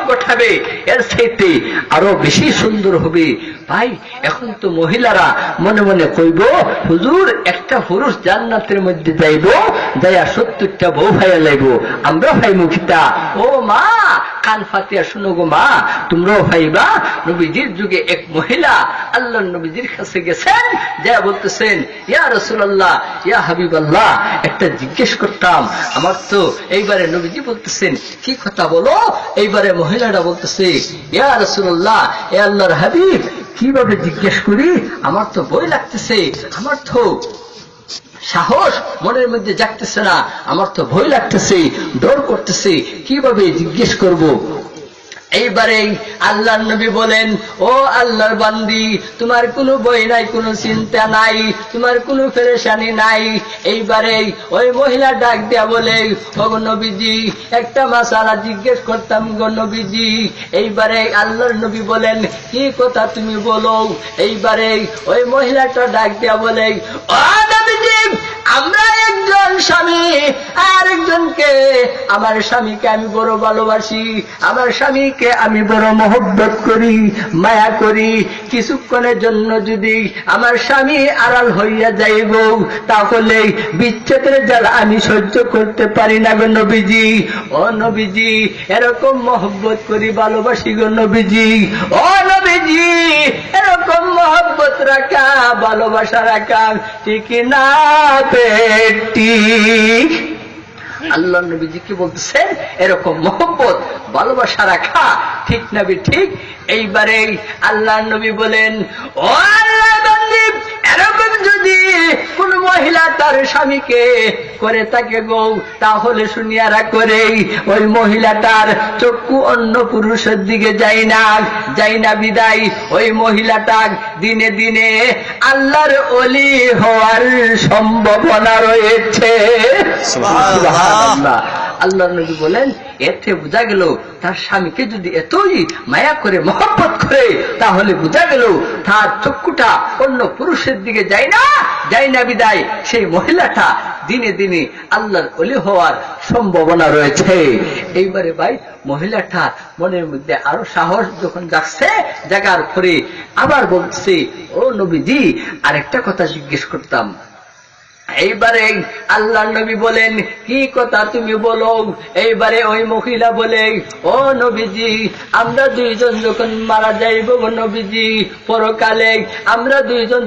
ঘটাবে, এর চাইতে আরো বেশি সুন্দর হবে। ভাই এখন তো মহিলারা মনে মনে কইব, হুজুর একটা পুরুষ জান্নাতের মধ্যে যাইব, যাইয়া 70টা বউ ভাইয়া লাইব, আমরা ভাই মুখিতা। ও মা, কান ফাতিয়া শুনো গো মা, তোমরাও ভাইবা। নবীজির যুগে এক মহিলা আল্লাহ নবীজির কাছে গেছেন, যা বলতেছেন, ইয়া রাসূলুল্লাহ, ইয়া হাবিবাল্লাহ, একটা জিজ্ঞেস করতাম। আমার তো এইবারে নবীজি বলতেছেন, কি কথা বলো? এইবারে মহিলাটা বলতেছে, ইয়া রাসূলুল্লাহ, এ আল্লাহর হাবিব, কিভাবে জিজ্ঞেস করি? আমার তো ভয় লাগতেছে, আমার তো সাহস মনের মধ্যে জাগতেছে না, আমার তো ভয় লাগতেছে, ডর করতেছে, কিভাবে জিজ্ঞেস করব? এইবারে আল্লাহর নবী বলেন, ও আল্লাহর বান্দি, তোমার কোনো ভয় নাই, কোনো চিন্তা নাই, তোমার কোনো পেরেশানি নাই। এইবারে ওই মহিলা ডাক দেয়া বলে, ও গো নবীজি, একটা মাসালা জিজ্ঞেস করতাম গো নবীজি। এইবারে আল্লাহর নবী বলেন, কি কথা তুমি বলো? এইবারে ওই মহিলাটা ডাক দেয়া বলে, ও নবীজি, আমরা একজন স্বামী আর একজনকে, আমার স্বামীকে আমি বড় ভালোবাসি, আমার স্বামীকে আমি বড় মহব্বত করি, মায়া করি। কিছুক্ষণের জন্য যদি আমার স্বামী আড়াল হইয়া যাইব, তাহলে বিচ্ছেদের জ্বালা আমি সহ্য করতে পারি না গো নবীজি। ও নবীজি, এরকম মহব্বত করি, ভালোবাসি গো নবীজি। ও নবীজি, এরকম মহব্বত রাখা, ভালোবাসা রাখা ঠিক না বেটি? আল্লাহ নবীজি কি বলতেছেন? এরকম মহব্বত ভালোবাসা রাখা ঠিক না ঠিক? এইবারে আল্লাহ নবী বলেন, ও আল্লাহর বান্দী, এরকম যদি কোন মহিলা তার স্বামীকে করে থাকে গো, তাহলে শুনিয়ারা করে ওই মহিলাটার চক্ষু অন্য পুরুষের দিকে যায় না বিদায় ওই মহিলাটা দিনে দিনে আল্লাহর ওলি হওয়ার সম্ভাবনা রয়েছে। সুবহানাল্লাহ। আল্লাহর নবী বলেন, এতে বোঝা গেল তার স্বামীকে যদি এতই মায়া করে, মহব্বত করে, তাহলে বোঝা গেল তার চক্ষুটা অন্য পুরুষের দিকে যায় না বিদায় সেই মহিলাটা দিনে দিনে আল্লাহর ওলি হওয়ার সম্ভাবনা রয়েছে। এইবারে ভাই মহিলাটা মনের মধ্যে আরো সাহস যখন জাগছে, জাগার পরে আবার বলছে, ও নবীজি, আরেকটা কথা জিজ্ঞেস করতাম। এইবারে আল্লাহর নবী বলেন, কি কথা তুমি বলো? এইবারে ওই মহিলা বলে, ও নবীজি, আমরা দুইজন যখন মারা যাইব গো নবীজি, পরকালে আমরা দুইজন